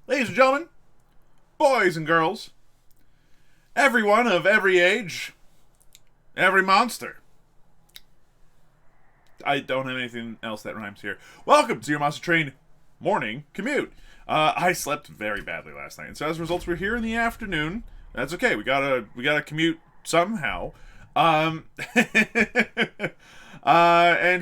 Ladies and gentlemen, boys and girls, everyone of every age, every monster. I don't have anything else that rhymes here. Welcome to your Monster Train morning commute. I slept very badly last night, and so as a result, we're here in the afternoon. That's okay. We gotta commute somehow. And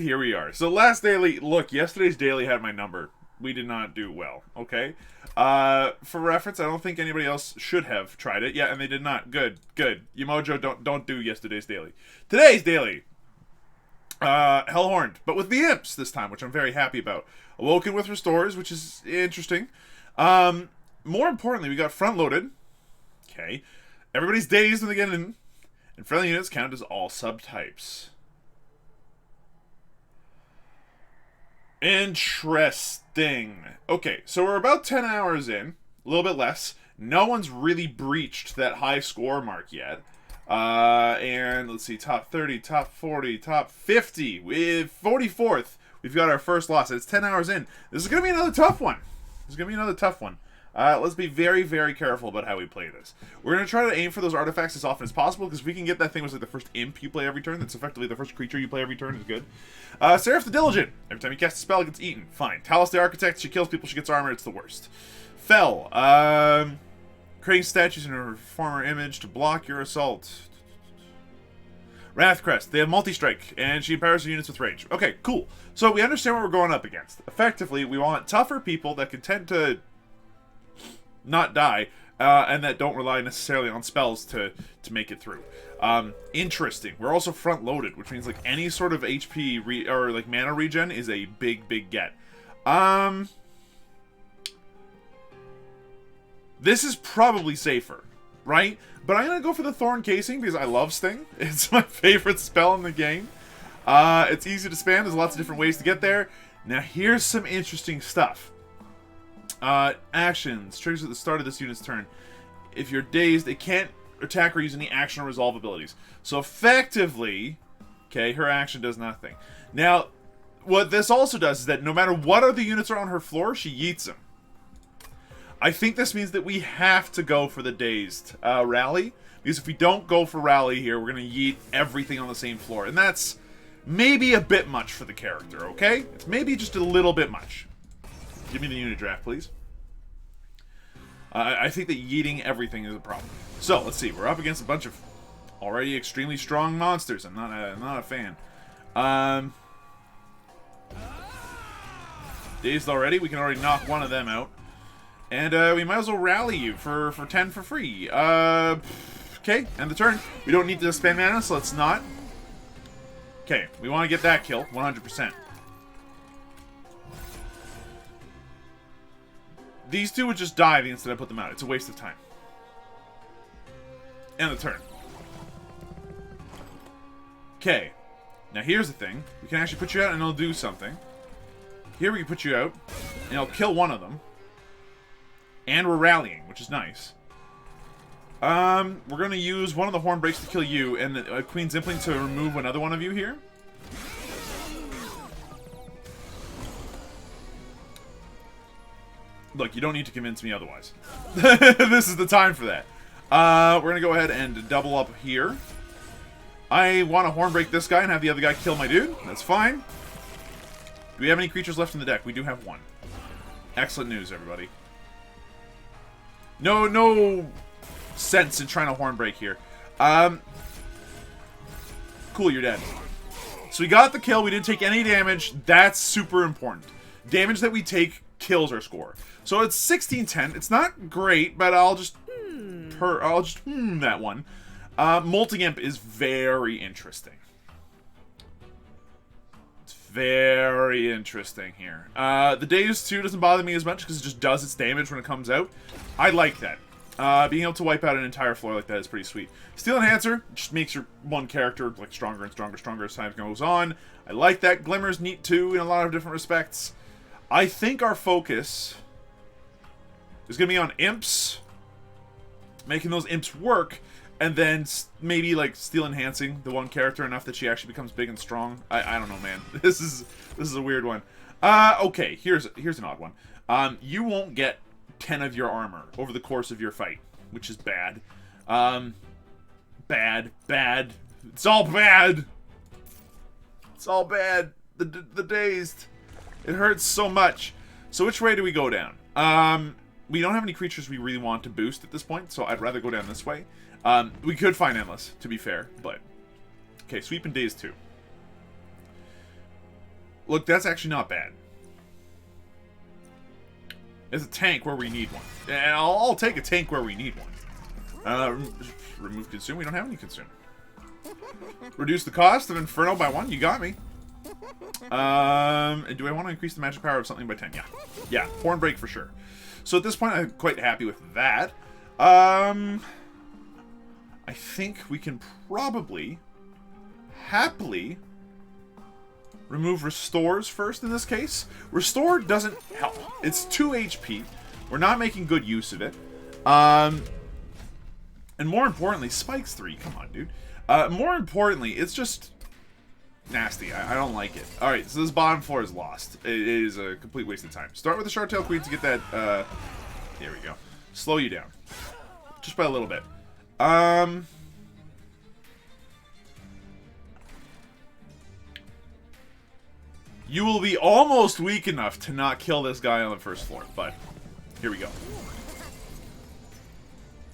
here we are. So last daily, look, yesterday's daily had my number. We did not do well. Okay. For reference, I don't think anybody else should have tried it. Yeah, and they did not. Good. Yamojo, don't do yesterday's daily. Today's daily. Hellhorned, but with the imps this time, which I'm very happy about. Awoken with restores, which is interesting. More importantly, we got front-loaded. Okay. Everybody's dazed when they get in. And friendly units count as all subtypes. Interesting. Okay, so we're about 10 hours in. A little bit less. No one's really breached that high score mark yet. And let's see, top 30, top 40, top 50. With 44th, we've got our first loss. It's 10 hours in. This is going to be another tough one. Let's be very, very careful about how we play this. We're going to try to aim for those artifacts as often as possible, because if we can get that thing was like the first imp you play every turn, that's effectively the first creature you play every turn is good. Seraph the Diligent. Every time you cast a spell, it gets eaten. Fine. Talos the Architect. She kills people, she gets armor, it's the worst. Fell. Creating statues in her former image to block your assault. Wrathcrest. They have multi-strike, and she empowers her units with rage. Okay, cool. So we understand what we're going up against. Effectively, we want tougher people that can tend to not die, and that don't rely necessarily on spells to make it through. Interesting. We're also front-loaded, which means like any sort of HP or like mana regen is a big get. This is probably safer, right? But I'm going to go for the Thorn Casing because I love Sting. It's my favorite spell in the game. It's easy to spam. There's lots of different ways to get there. Now, here's some interesting stuff. Actions. Triggers at the start of this unit's turn. If you're dazed, it can't attack or use any action or resolve abilities. So, effectively, okay, her action does nothing. Now, what this also does is that no matter what other units are on her floor, she yeets them. I think this means that we have to go for the dazed rally, because if we don't go for rally here, we're going to yeet everything on the same floor, and that's maybe a bit much for the character, okay? It's maybe just a little bit much. Give me the unit draft, please. I think that yeeting everything is a problem. So, let's see. We're up against a bunch of already extremely strong monsters. I'm not a fan. Dazed already? We can already knock one of them out. And we might as well rally you for 10 for free. Okay, end the turn. We don't need to spend mana, so let's not. Okay, we want to get that kill, 100%. These two would just die the instant I put them out. It's a waste of time. End the turn. Okay, now here's the thing. We can actually put you out and it'll do something. Here we can put you out, and it'll kill one of them. And we're rallying, which is nice. We're going to use one of the horn breaks to kill you, and the Queen's Impling to remove another one of you here. Look, you don't need to convince me otherwise. This is the time for that. We're going to go ahead and double up here. I want to horn break this guy and have the other guy kill my dude. That's fine. Do we have any creatures left in the deck? We do have one. Excellent news, everybody. No sense in trying to horn break here. Cool, you're dead. So we got the kill. We didn't take any damage. That's super important. Damage that we take kills our score. So it's 16-10. It's not great, but I'll just that one. Molting Imp is very interesting. Very interesting here. The Daze 2 doesn't bother me as much because it just does its damage when it comes out. I like that. Being able to wipe out an entire floor like that is pretty sweet. Steel Enhancer just makes your one character like stronger and stronger as time goes on. I like that. Glimmer's neat too in a lot of different respects. I think our focus is going to be on imps, making those imps work, and then maybe like steel enhancing the one character enough that she actually becomes big and strong. I don't know, man. This is a weird one. Okay, here's an odd one. You won't get 10 of your armor over the course of your fight, which is bad. Bad. It's all bad. It's all bad. The dazed. It hurts so much. So which way do we go down? We don't have any creatures we really want to boost at this point, so I'd rather go down this way. We could find Endless, to be fair, but... Okay, Sweep and Daze 2. Look, that's actually not bad. It's a tank where we need one. And I'll take a tank where we need one. Remove Consume. We don't have any Consume. Reduce the cost of Inferno by 1. You got me. And do I want to increase the magic power of something by 10? Yeah. Yeah, Horn Break for sure. So at this point, I'm quite happy with that. I think we can probably happily remove Restores first in this case. Restore doesn't help. It's 2 HP. We're not making good use of it. And more importantly, Spike's 3. Come on, dude. More importantly, it's just nasty. I don't like it. Alright, so this bottom floor is lost. It is a complete waste of time. Start with the Sharp-Tailed Queen to get that, there we go. Slow you down. Just by a little bit. You will be almost weak enough to not kill this guy on the first floor, but here we go.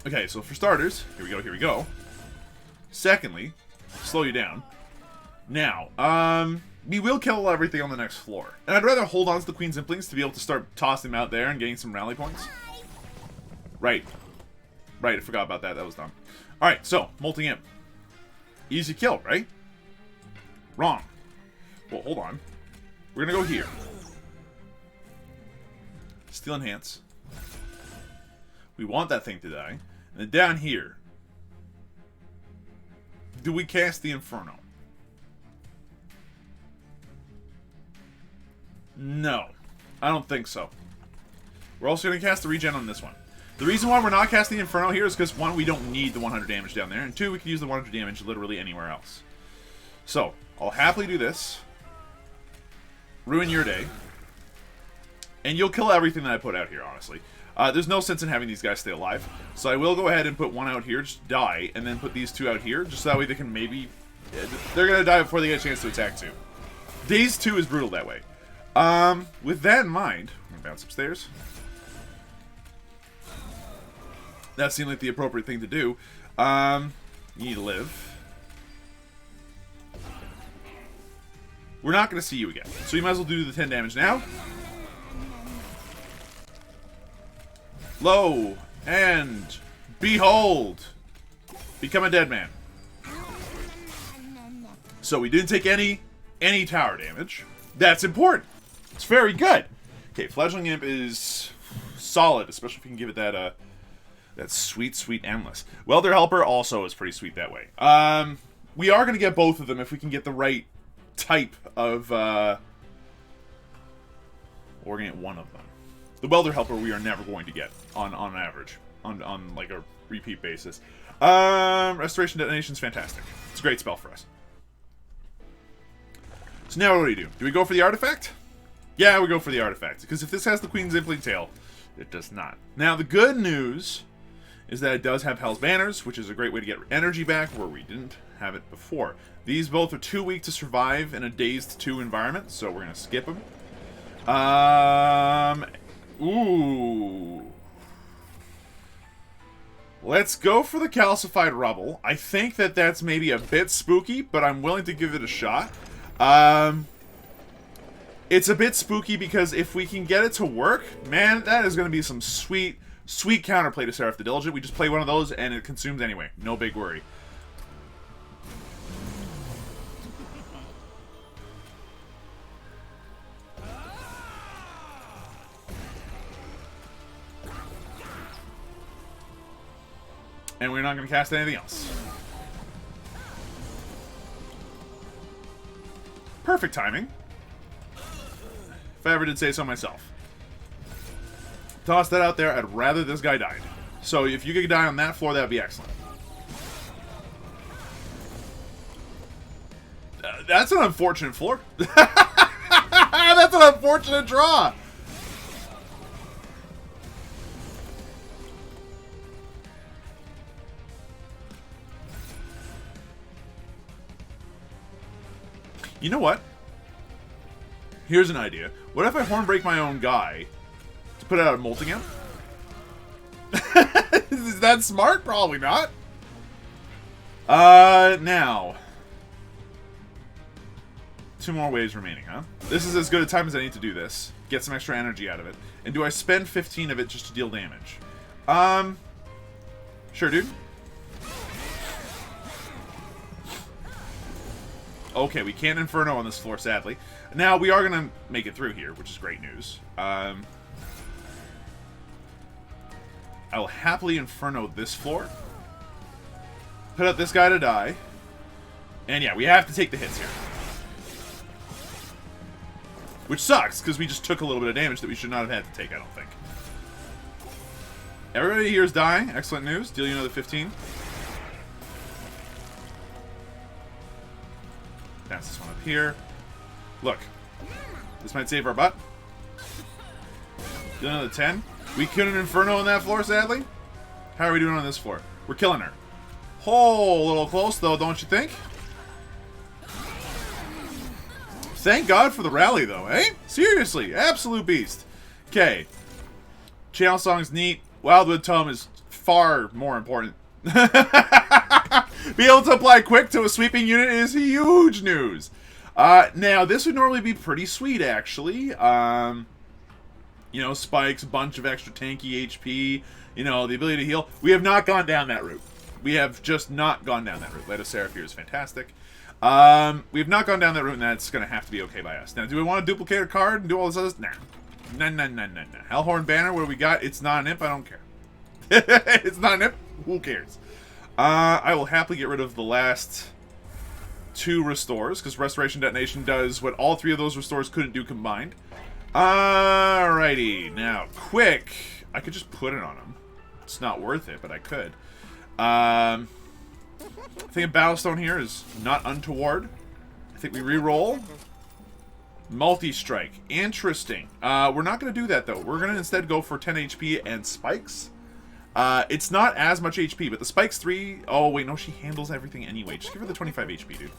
Okay, so for starters, here we go. Secondly, slow you down. Now, we will kill everything on the next floor. And I'd rather hold on to the Queen's Implings to be able to start tossing them out there and getting some rally points. Right, I forgot about that. That was dumb. Alright, so, Molting Imp. Easy kill, right? Wrong. Well, hold on. We're gonna go here. Steel Enhance. We want that thing to die. And then down here. Do we cast the Inferno? No. I don't think so. We're also gonna cast the regen on this one. The reason why we're not casting the Inferno here is because, 1, we don't need the 100 damage down there, and 2, we can use the 100 damage literally anywhere else. So, I'll happily do this. Ruin your day. And you'll kill everything that I put out here, honestly. There's no sense in having these guys stay alive. So I will go ahead and put 1 out here, just die, and then put these 2 out here, just so that way they can maybe... They're going to die before they get a chance to attack 2. Daze 2 is brutal that way. With that in mind, I'm going to bounce upstairs. That seemed like the appropriate thing to do. You need to live. We're not going to see you again. So you might as well do the 10 damage now. Lo and behold. Become a dead man. So we didn't take any tower damage. That's important. It's very good. Okay, Fledgling Imp is solid, especially if you can give it that that sweet Endless. Welder Helper also is pretty sweet that way. We are going to get both of them if we can get the right type of we're gonna get one of them. The Welder Helper we are never going to get on average on like a repeat basis. Restoration Detonation is fantastic. It's a great spell for us. So now what do? Do we go for the artifact? Yeah, we go for the artifact, because if this has the Queen's Impling Tail, it does not. Now the good news is that it does have Hell's Banners, which is a great way to get energy back where we didn't have it before. These both are too weak to survive in a Dazed 2 environment, so we're going to skip them. Ooh. Let's go for the Calcified Rubble. I think that that's maybe a bit spooky, but I'm willing to give it a shot. It's a bit spooky because if we can get it to work, man, that is going to be some sweet counterplay to Seraph the Diligent. We just play one of those and it consumes anyway. No big worry. And we're not going to cast anything else. Perfect timing. If I ever did say so myself. Toss that out there. I'd rather this guy died. So if you could die on that floor, that would be excellent. That's an unfortunate floor. That's an unfortunate draw. You know what? Here's an idea. What if I horn break my own guy to put out a molting imp? Is that smart? Probably not. Now. 2 more waves remaining, huh? This is as good a time as I need to do this. Get some extra energy out of it. And do I spend 15 of it just to deal damage? Sure, dude. Okay, we can't Inferno on this floor, sadly. Now, we are going to make it through here, which is great news. I will happily Inferno this floor. Put out this guy to die. And yeah, we have to take the hits here. Which sucks, because we just took a little bit of damage that we should not have had to take, I don't think. Everybody here is dying. Excellent news. Deal you another 15. Pass this one up here. Look. This might save our butt. Deal another 10. We couldn't Inferno on that floor, sadly. How are we doing on this floor? We're killing her. Oh, a little close, though, don't you think? Thank God for the rally, though, eh? Seriously, absolute beast. Okay. Channel Song's neat. Wildwood Tome is far more important. Be able to apply quick to a sweeping unit is huge news. Now, this would normally be pretty sweet, actually. You know, spikes, a bunch of extra tanky HP, you know, the ability to heal. We have not gone down that route. We have just not gone down that route. Light of Seraph here is fantastic. We have not gone down that route, and that's going to have to be okay by us. Now, do we want to duplicate a card and do all this other stuff? Nah. Nah. Hellhorn Banner, what do we got? It's not an imp, I don't care. It's not an imp, who cares? I will happily get rid of the last 2 restores, because Restoration Detonation does what all 3 of those restores couldn't do combined. Alrighty, now, quick. I could just put it on him. It's not worth it, but I could. I think a Battlestone here is not untoward. I think we re-roll. Multi-strike. Interesting. We're not going to do that, though. We're going to instead go for 10 HP and spikes. It's not as much HP, but the spikes 3... Oh, wait, no, she handles everything anyway. Just give her the 25 HP, dude.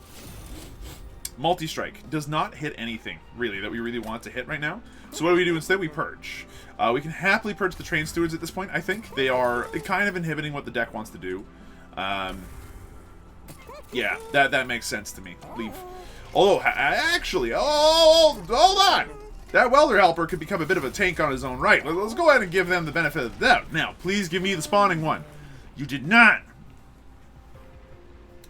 Multi-strike. Does not hit anything, really, that we really want to hit right now. So what do we do instead? We purge. We can happily purge the Train Stewards at this point, I think. They are kind of inhibiting what the deck wants to do. Yeah, that makes sense to me. Leave. Although, actually, hold on! That Welder Helper could become a bit of a tank on his own right. Let's go ahead and give them the benefit of the doubt. Now, please give me the spawning one. You did not.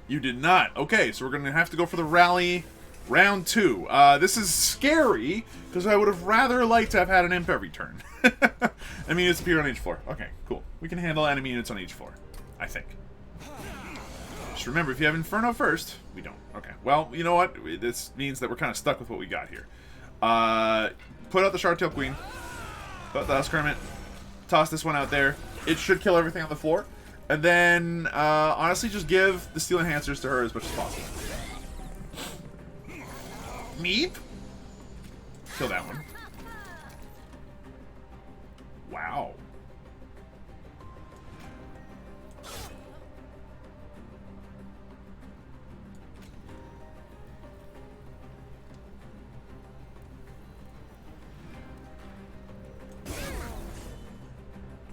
You did not. Okay, so we're going to have to go for the rally round 2. This is scary, because I would have rather liked to have had an imp every turn. Enemy units appear on each floor. Okay, cool. We can handle enemy units on each floor, I think. Just remember, if you have Inferno first, we don't. Okay, well, you know what? This means that we're kind of stuck with what we got here. Put out the Shark-Tail Queen. Put out the Husk Hermit. Toss this one out there. It should kill everything on the floor. And then, honestly, just give the Steel Enhancers to her as much as possible. Meep. Kill that one. Wow.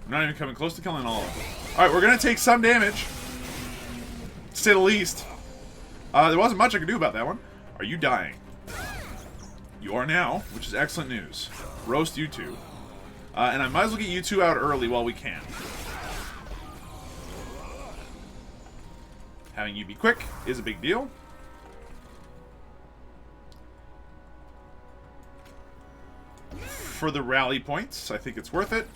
I'm not even coming close to killing all of them. Alright, we're going to take some damage. To say the least. There wasn't much I could do about that one. Are you dying? You are now, which is excellent news. Roast you two. And I might as well get you two out early while we can. Having you be quick is a big deal. For the rally points, I think it's worth it.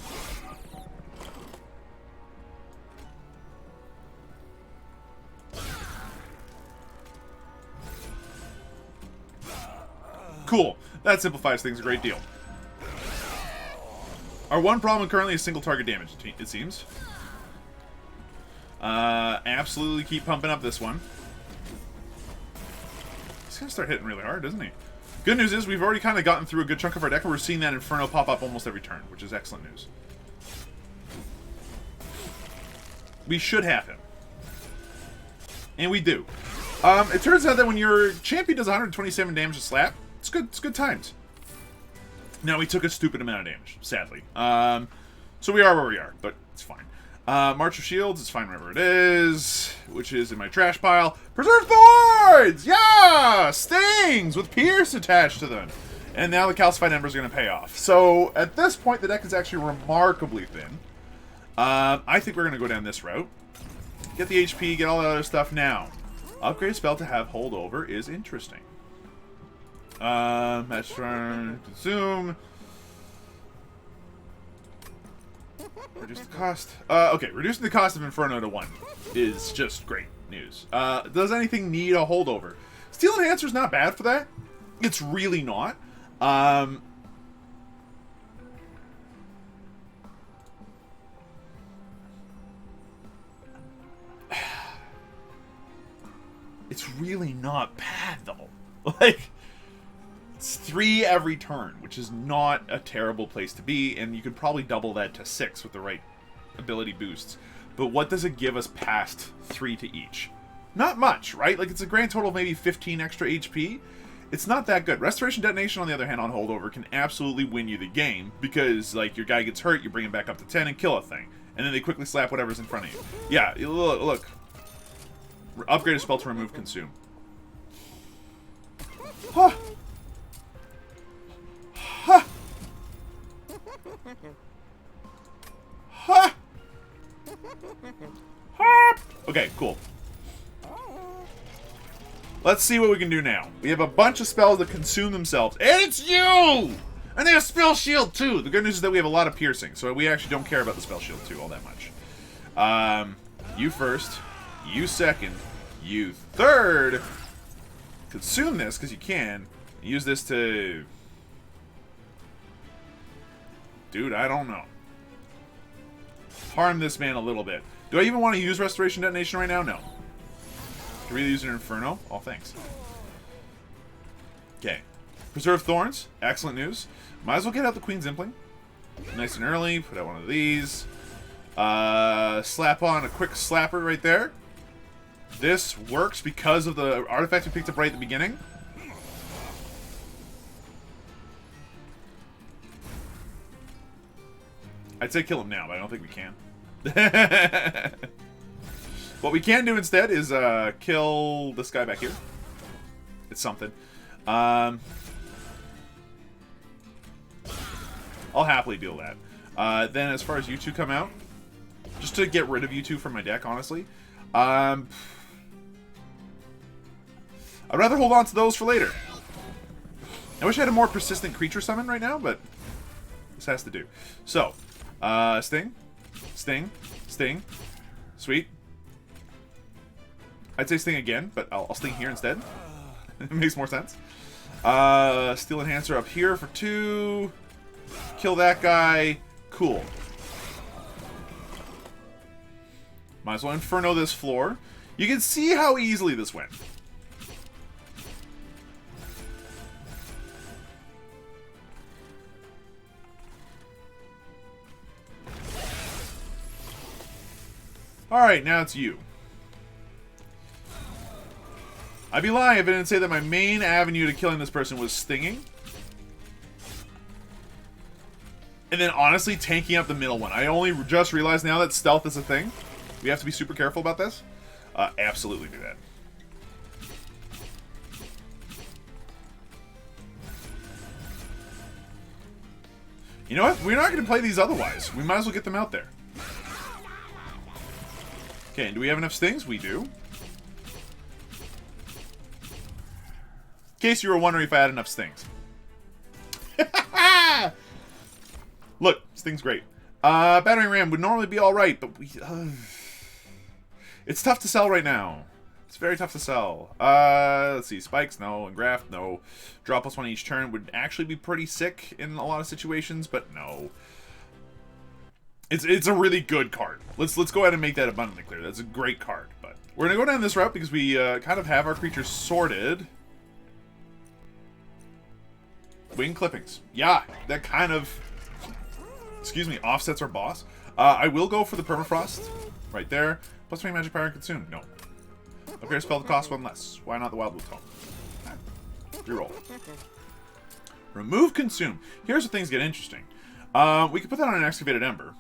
Cool. That simplifies things a great deal. Our one problem currently is single target damage, it seems. Absolutely keep pumping up this one. He's going to start hitting really hard, doesn't he? Good news is we've already kind of gotten through a good chunk of our deck, and we're seeing that Inferno pop up almost every turn, which is excellent news. We should have him. And we do. It turns out that when your champion does 127 damage to slap, it's good. It's good times. Now we took a stupid amount of damage, sadly. So we are where we are, but it's fine. March of Shields, it's fine wherever it is, which is in my trash pile. Preserve Thorns! Yeah! Stings with Pierce attached to them. And now the Calcified Embers are going to pay off. So at this point, the deck is actually remarkably thin. I think we're going to go down this route. Get the HP, get all the other stuff now. Upgrade spell to have holdover is interesting. Match turn, consume. Reduce the cost. Okay, reducing the cost of Inferno to 1 is just great news. Does anything need a holdover? Steel Enhancer's not bad for that. It's really not. It's really not bad, though. Like, it's 3 every turn, which is not a terrible place to be, and you could probably double that to 6 with the right ability boosts. But what does it give us past 3 to each? Not much, right? Like, it's a grand total of maybe 15 extra HP. It's not that good. Restoration Detonation, on the other hand, on holdover, can absolutely win you the game, because, like, your guy gets hurt, you bring him back up to 10 and kill a thing. And then they quickly slap whatever's in front of you. Yeah, look. Upgrade a spell to remove consume. Huh. Huh. Huh. Huh. Okay, cool. Let's see what we can do now. We have a bunch of spells that consume themselves. And it's you! And they have spell shield too! The good news is that we have a lot of piercing, so we actually don't care about the spell shield too all that much. You first. You second. You third. Consume this, because you can. Use this to... Dude, I don't know. Harm this man a little bit. Do I even want to use Restoration Detonation right now? No. Can we really use an Inferno? Oh, thanks. Okay. Preserve Thorns. Excellent news. Might as well get out the Queen's Impling. Nice and early. Put out one of these. Slap on a quick slapper right there. This works because of the artifact we picked up right at the beginning. I'd say kill him now, but I don't think we can. What we can do instead is kill this guy back here. It's something. I'll happily deal that. Then as far as you two come out, just to get rid of you two from my deck, honestly, I'd rather hold on to those for later. I wish I had a more persistent creature summon right now, but this has to do. So, Sting, Sting, Sting, sweet. I'd say Sting again, but I'll Sting here instead. It makes more sense. Steel Enhancer up here for 2. Kill that guy. Cool. Might as well Inferno this floor. You can see how easily this went. Alright, now it's you. I'd be lying if I didn't say that my main avenue to killing this person was stinging. And then, honestly, tanking up the middle one. I only just realized now that stealth is a thing. We have to be super careful about this. Absolutely do that. You know what? We're not going to play these otherwise. We might as well get them out there. Okay, and do we have enough stings? We do. In case you were wondering if I had enough stings. Look, Sting's great. Battering Ram would normally be alright, but we... it's tough to sell right now. It's very tough to sell. Let's see. Spikes, no. Engraft, no. Draw +1 each turn would actually be pretty sick in a lot of situations, but no. It's a really good card. Let's go ahead and make that abundantly clear. That's a great card, but... We're going to go down this route because we kind of have our creatures sorted. Wing Clippings. Yeah, that kind of... Excuse me, offsets our boss. I will go for the Permafrost. Right there. +20 magic power and consume. No. Okay, spell to cost 1 less. Why not the Wildwood Tome? Reroll. Remove Consume. Here's where things get interesting. We could put that on an Excavated Ember.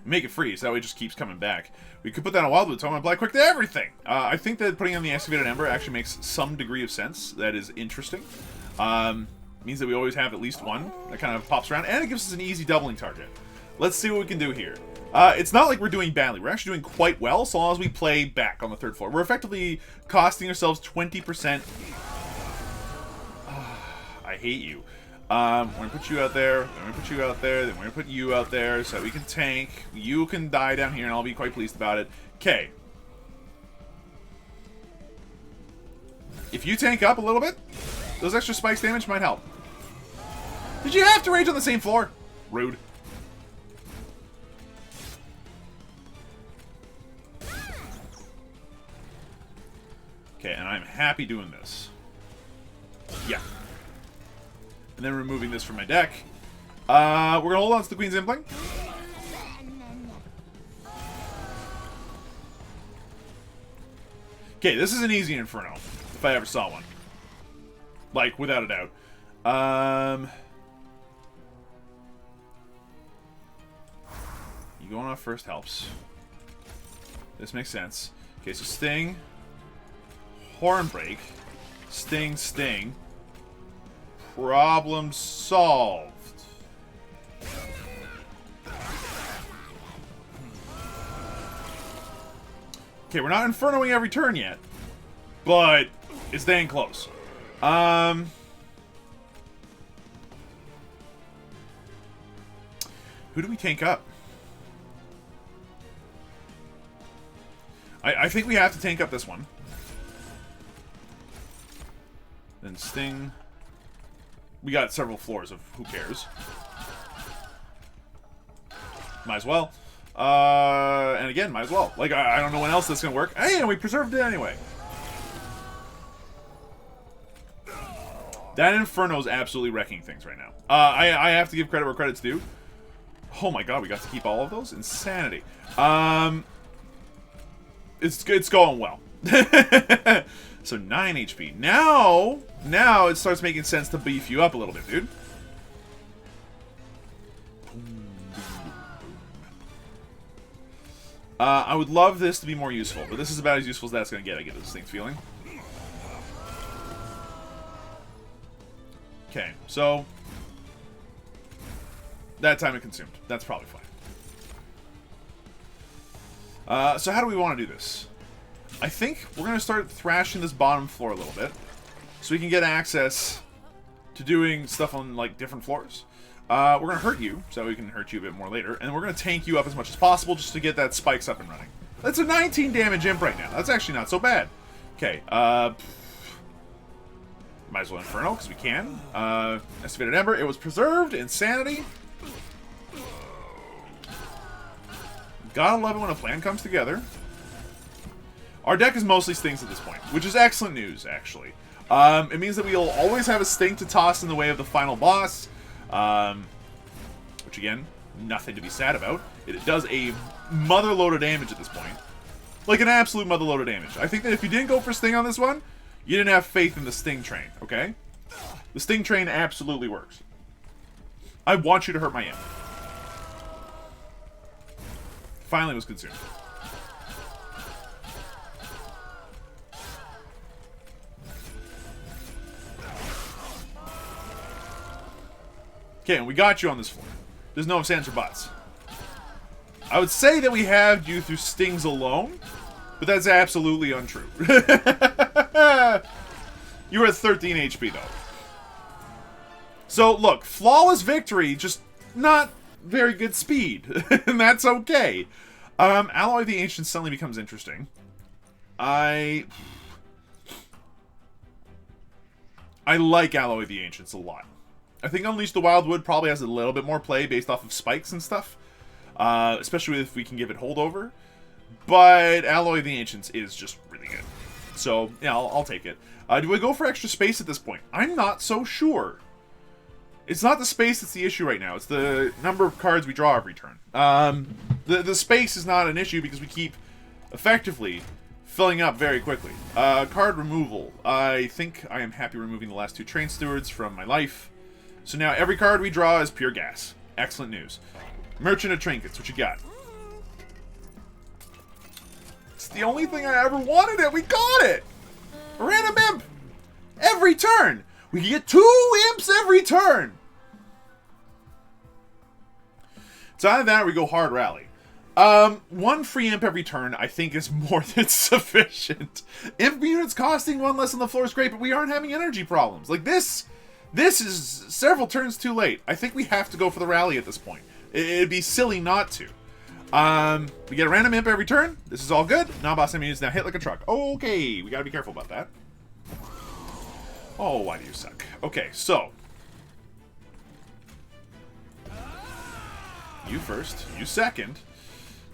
Make it free, so that way it just keeps coming back. We could put that on Wildwood Tome and apply quick to everything. I think that putting on the Excavated Ember actually makes some degree of sense. That is interesting. Means that we always have at least one that kind of pops around, and it gives us an easy doubling target. Let's see what we can do here. It's not like we're doing badly. We're actually doing quite well, so long as we play back on the 3rd floor. We're effectively costing ourselves 20%. I hate you. We're going to put you out there, then we're going to put you out there, then we're going to put you out there so that we can tank. You can die down here, and I'll be quite pleased about it. Okay. If you tank up a little bit, those extra spikes damage might help. Did you have to rage on the same floor? Rude. Okay, and I'm happy doing this. Yeah. And then removing this from my deck. We're going to hold on to the Queen's Impling. Okay, this is an easy Inferno, if I ever saw one. Like, without a doubt. You going off first helps. This makes sense. Okay, so Sting. Horn Break. Sting, Sting. Problem solved. Okay, we're not Infernoing every turn yet, but it's dang close. Who do we tank up? I think we have to tank up this one. Then Sting. We got several floors of who cares. Might as well. And again, might as well. Like, I don't know when else that's going to work. Hey, and we preserved it anyway. That Inferno is absolutely wrecking things right now. I have to give credit where credit's due. Oh my god, we got to keep all of those? Insanity. It's going well. So 9 HP. Now it starts making sense to beef you up a little bit, dude. I would love this to be more useful, but this is about as useful as that's going to get, I get this distinct feeling. Okay, so that time it consumed. That's probably fine. So how do we want to do this? I think we're going to start thrashing this bottom floor a little bit, so we can get access to doing stuff on, like, different floors. We're going to hurt you, so we can hurt you a bit more later, and we're going to tank you up as much as possible just to get that spikes up and running. That's a 19 damage imp right now. That's actually not so bad. Okay, might as well Inferno, because we can. Estimated Ember, it was preserved. Insanity. Gotta love it when a plan comes together. Our deck is mostly Stings at this point, which is excellent news, actually. It means that we'll always have a Sting to toss in the way of the final boss. Which, again, nothing to be sad about. It does a motherload of damage at this point. Like an absolute motherload of damage. I think that if you didn't go for Sting on this one, you didn't have faith in the Sting train, okay? The Sting train absolutely works. I want you to hurt my imp. Finally was consumed. Okay, and we got you on this floor. There's no ifs, ands, or buts. I would say that we have you through Stings alone, but that's absolutely untrue. You were at 13 HP, though. So, look, flawless victory, just not very good speed. And that's okay. Alloy of the Ancients suddenly becomes interesting. I like Alloy of the Ancients a lot. I think Unleash the Wildwood probably has a little bit more play based off of spikes and stuff. Especially if we can give it holdover. But Alloy of the Ancients is just really good. So, yeah, I'll take it. Do we go for extra space at this point? I'm not so sure. It's not the space that's the issue right now. It's the number of cards we draw every turn. The space is not an issue because we keep, effectively, filling up very quickly. Card removal. I think I am happy removing the last 2 train stewards from my life. So now every card we draw is pure gas. Excellent news. Merchant of Trinkets, what you got? It's the only thing I ever wanted it. We got it! A random imp! Every turn! We can get 2 imps every turn! So out of that, we go hard rally. 1 free imp every turn, I think, is more than sufficient. Imp units costing 1 less on the floor is great, but we aren't having energy problems. Like, this is several turns too late. I think we have to go for the rally at this point. It'd be silly not to. We get a random imp every turn. This is all good. Non-boss enemies now hit like a truck. Okay, we gotta be careful about that. Oh, why do you suck? Okay, so. You first. You second.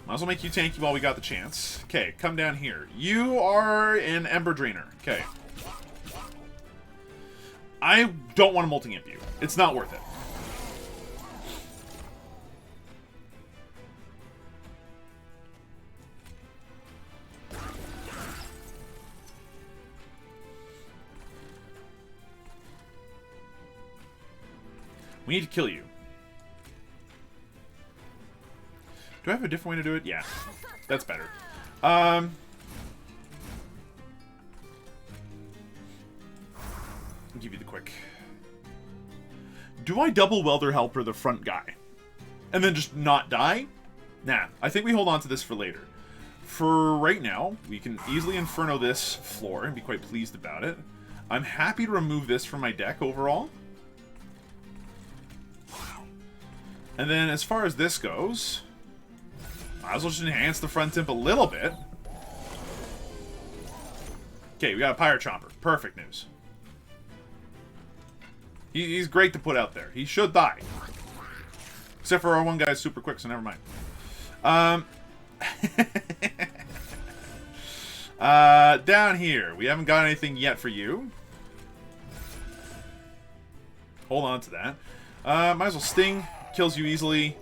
Might as well make you tanky while we got the chance. Okay, come down here. You are an Ember Drainer. Okay. I don't want to multi-imp you. It's not worth it. We need to kill you. Do I have a different way to do it? Yeah. That's better. I'll give you the quick. Do I double welder helper the front guy? And then just not die? Nah. I think we hold on to this for later. For right now, we can easily Inferno this floor and be quite pleased about it. I'm happy to remove this from my deck overall. And then as far as this goes, might as well just enhance the front imp a little bit. Okay, we got a Pirate Chomper. Perfect news. He's great to put out there. He should die. Except for our one guy's super quick, so never mind. Down here, we haven't got anything yet for you. Hold on to that. Might as well Sting. Kills you easily.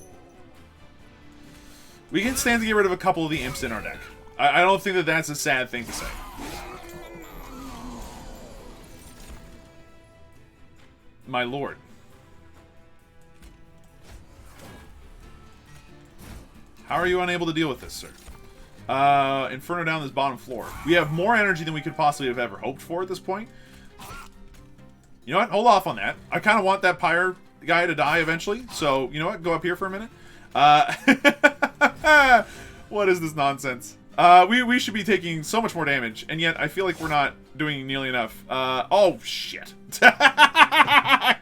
We can stand to get rid of a couple of the imps in our deck. I don't think that that's a sad thing to say. My lord. How are you unable to deal with this, sir? Inferno down this bottom floor. We have more energy than we could possibly have ever hoped for at this point. You know what? Hold off on that. I kind of want that pyre guy to die eventually. So, you know what? Go up here for a minute. What is this nonsense? We should be taking so much more damage, and yet I feel like we're not doing nearly enough. Oh, shit.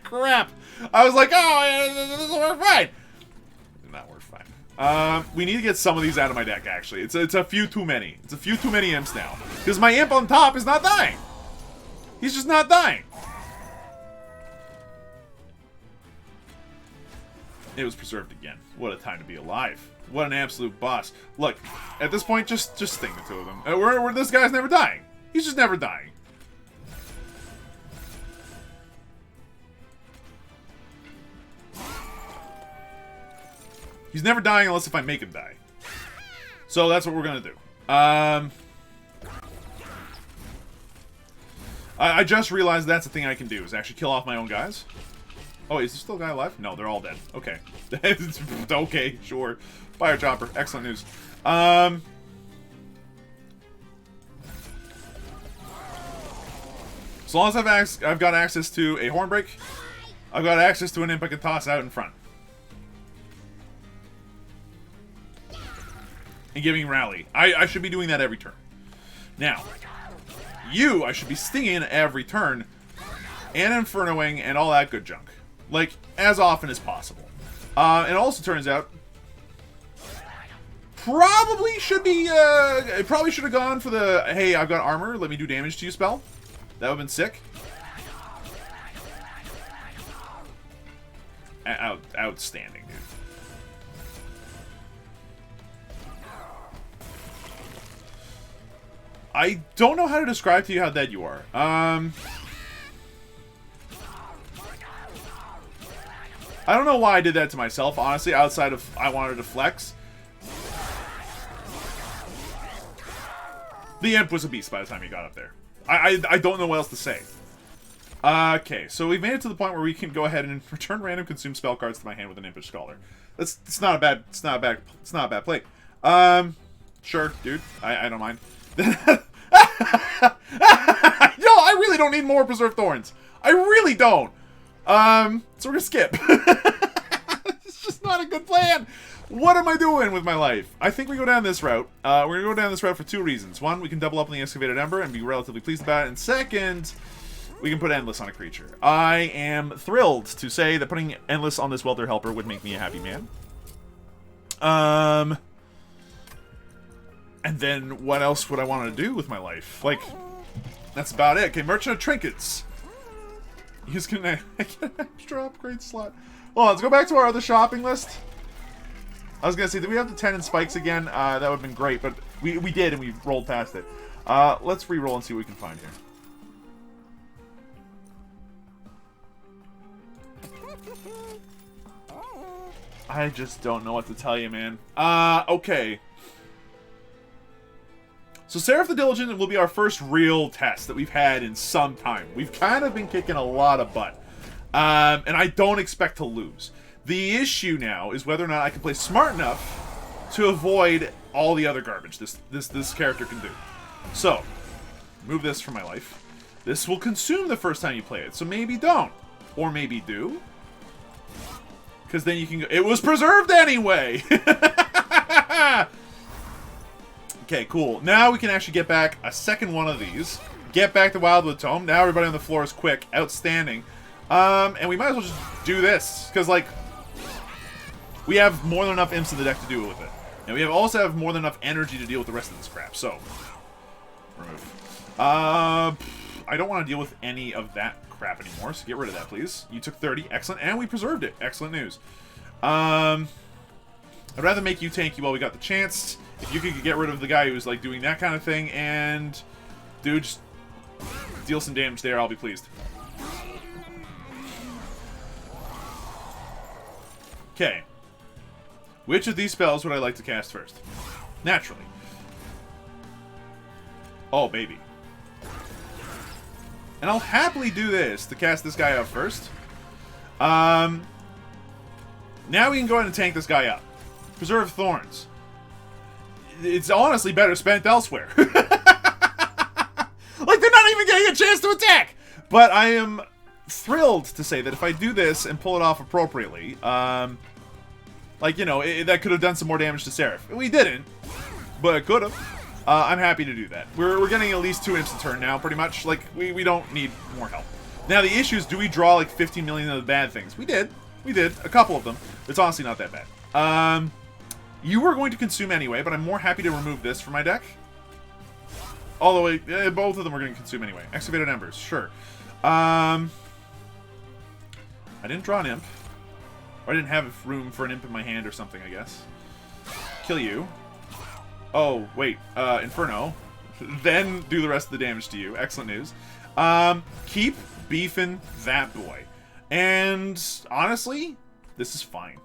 Crap. I was like, oh, we're fine. Not we're fine. We need to get some of these out of my deck, actually. It's a few too many. It's a few too many imps now. Because my imp on top is not dying. He's just not dying. It was preserved again. What a time to be alive. What an absolute boss. Look, at this point, just sting the 2 of them. This guy's never dying. He's just never dying. He's never dying unless if I make him die. So that's what we're gonna do. I just realized that's the thing I can do, is actually kill off my own guys. Oh, is there still a guy alive? No, they're all dead. Okay. Okay, sure. Fire Chopper. Excellent news. As long as I've got access to a Hornbreak, I've got access to an imp I can toss out in front. And giving Rally. I should be doing that every turn. Now, I should be stinging every turn, and Infernoing, and all that good junk. Like, as often as possible. It also turns out, probably should have gone for the, hey, I've got armor, let me do damage to you spell. That would have been sick. Outstanding, dude. I don't know how to describe to you how dead you are. I don't know why I did that to myself, honestly, outside of I wanted to flex. The imp was a beast by the time he got up there. I don't know what else to say. Okay, so we've made it to the point where we can go ahead and return random consumed spell cards to my hand with an impish scholar. It's not a bad play. Sure, dude. I don't mind. No, I really don't need more Preserved Thorns. I really don't. So we're gonna skip. It's just not a good plan. What am I doing with my life? I think we go down this route. We're gonna go down this route for two reasons. One, we can double up on the Excavated Ember and be relatively pleased about it. And second, we can put Endless on a creature. I am thrilled to say that putting Endless on this Welter Helper would make me a happy man. And then what else would I want to do with my life? Like, that's about it. Okay, Merchant of Trinkets. He's gonna get an extra upgrade slot. Well, let's go back to our other shopping list. I was gonna say, did we have the 10 and spikes again? That would have been great, but we did, and we rolled past it. Let's re-roll and see what we can find here. I just don't know what to tell you, man. Okay. So Seraph the Diligent will be our first real test that we've had in some time. We've kind of been kicking a lot of butt. And I don't expect to lose. The issue now is whether or not I can play smart enough to avoid all the other garbage this character can do. So, move this from my life. This will consume the first time you play it, so maybe don't. Or maybe do. Because then you can go... It was preserved anyway! Okay, cool. Now we can actually get back a second one of these. Get back the Wildwood Tome. Now everybody on the floor is quick. Outstanding. And we might as well just do this. Because, like, we have more than enough imps in the deck to do it with it. And we also have more than enough energy to deal with the rest of this crap. So, remove. I don't want to deal with any of that crap anymore, so get rid of that, please. You took 30. Excellent. And we preserved it. Excellent news. I'd rather make you tanky while we got the chance. If you could get rid of the guy who's, like, doing that kind of thing, and... Dude, just deal some damage there, I'll be pleased. Okay. Which of these spells would I like to cast first? Naturally. Oh, baby. And I'll happily do this to cast this guy out first. Now we can go ahead and tank this guy up. Preserve Thorns. It's honestly better spent elsewhere. Like, they're not even getting a chance to attack! But I am thrilled to say that if I do this and pull it off appropriately, like, you know, that could have done some more damage to Seraph. We didn't, but it could have. I'm happy to do that. We're getting at least 2 imps a turn now, pretty much. Like, we don't need more help. Now, the issue is, do we draw, like, 15 million of the bad things? We did. We did. A couple of them. It's honestly not that bad. You were going to consume anyway, but I'm more happy to remove this from my deck. Although, both of them are going to consume anyway. Excavated Embers, sure. I didn't draw an imp. Or I didn't have room for an imp in my hand or something, I guess. Kill you. Oh, wait. Inferno. Then do the rest of the damage to you. Excellent news. Keep beefing that boy. And, honestly, this is fine.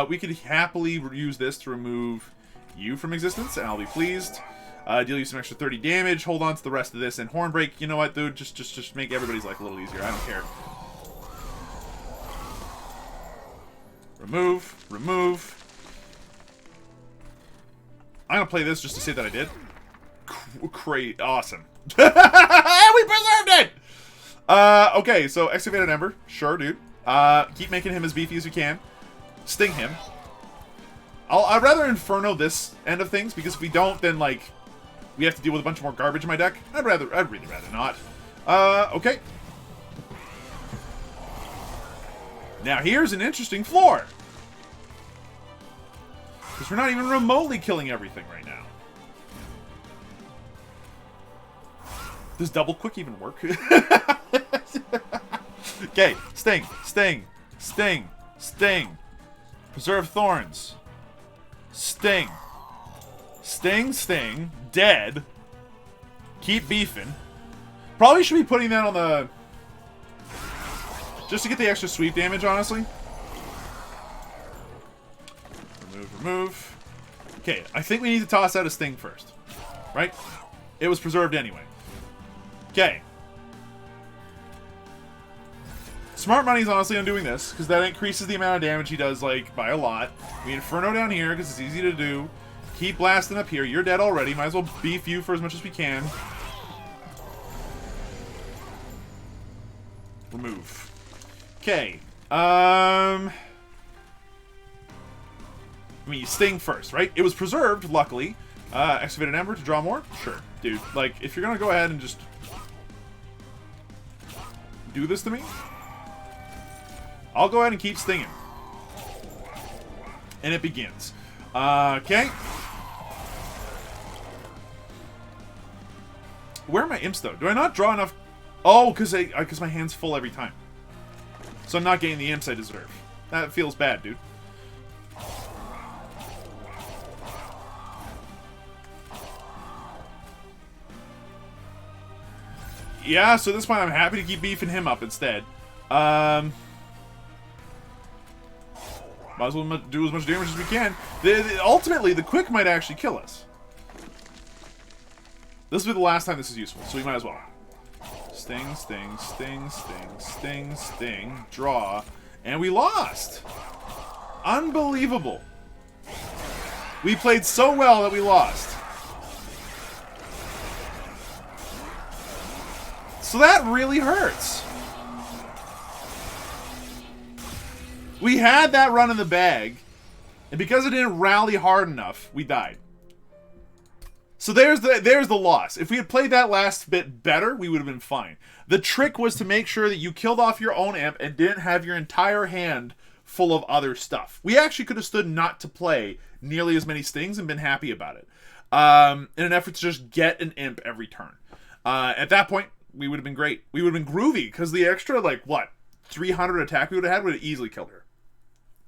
We could happily use this to remove you from existence, and I'll be pleased. Deal you some extra 30 damage, hold on to the rest of this, and Hornbreak, you know what, dude? Just make everybody's life a little easier. I don't care. Remove. Remove. I'm gonna play this just to say that I did. Great. Awesome. We preserved it! Okay, so Excavated Ember. Sure, dude. Keep making him as beefy as you can. Sting him. I'd rather Inferno this end of things, because if we don't, then, like, we have to deal with a bunch more garbage in my deck. I'd really rather not. Okay. Now, here's an interesting floor. Because we're not even remotely killing everything right now. Does double quick even work? Okay, Sting, Sting, Sting, Sting. Preserve Thorns. Sting. Sting, Sting. Dead. Keep beefing. Probably should be putting that on the... Just to get the extra sweep damage, honestly. Remove, remove. Okay, I think we need to toss out a Sting first. Right? It was preserved anyway. Okay. Smart money's honestly on doing this, because that increases the amount of damage he does, like, by a lot. We Inferno down here, because it's easy to do. Keep blasting up here. You're dead already. Might as well beef you for as much as we can. Remove. Okay. I mean, you sting first, right? It was preserved, luckily. Excavated Ember to draw more? Sure. Dude, like, if you're gonna go ahead and just do this to me, I'll go ahead and keep stinging. And it begins. Okay. Where are my imps, though? Do I not draw enough? Oh, because my hand's full every time. So I'm not getting the imps I deserve. That feels bad, dude. Yeah, so at this point I'm happy to keep beefing him up instead. Might as well do as much damage as we can. Ultimately, the quick might actually kill us. This will be the last time this is useful, so we might as well. Sting, sting, sting, sting, sting, sting, draw, and we lost! Unbelievable. We played so well that we lost. So that really hurts. We had that run in the bag, and because it didn't rally hard enough, we died. So there's the loss. If we had played that last bit better, we would have been fine. The trick was to make sure that you killed off your own imp and didn't have your entire hand full of other stuff. We actually could have stood not to play nearly as many stings and been happy about it. In an effort to just get an imp every turn. At that point, we would have been great. We would have been groovy, because the extra, like, what, 300 attack we would have had would have easily killed her.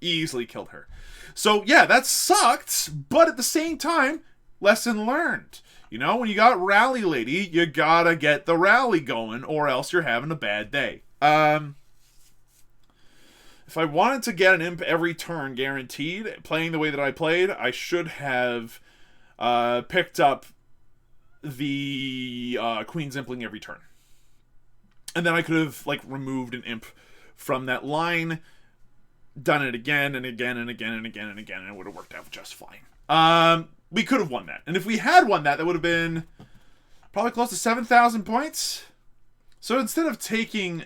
Easily killed her. So, yeah, that sucked, but at the same time, lesson learned. You know, when you got Rally Lady, you gotta get the rally going, or else you're having a bad day. If I wanted to get an imp every turn guaranteed, playing the way that I played, I should have picked up the Queen's Impling every turn. And then I could have, like, removed an imp from that line, done it again and again and again and again and again, and it would have worked out just fine. We could have won that. And if we had won that, that would have been probably close to 7,000 points. So instead of taking,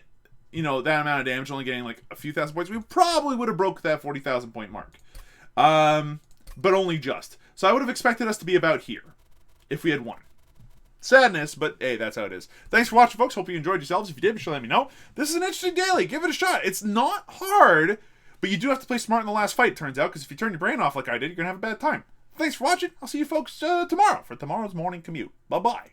you know, that amount of damage, only getting like a few thousand points, we probably would have broke that 40,000 point mark. But only just. So I would have expected us to be about here if we had won. Sadness, but hey, that's how it is. Thanks for watching, folks. Hope you enjoyed yourselves. If you did, be sure to let me know. This is an interesting daily. Give it a shot. It's not hard, but you do have to play smart in the last fight, turns out, because if you turn your brain off like I did, you're going to have a bad time. Thanks for watching. I'll see you folks tomorrow for tomorrow's morning commute. Bye-bye.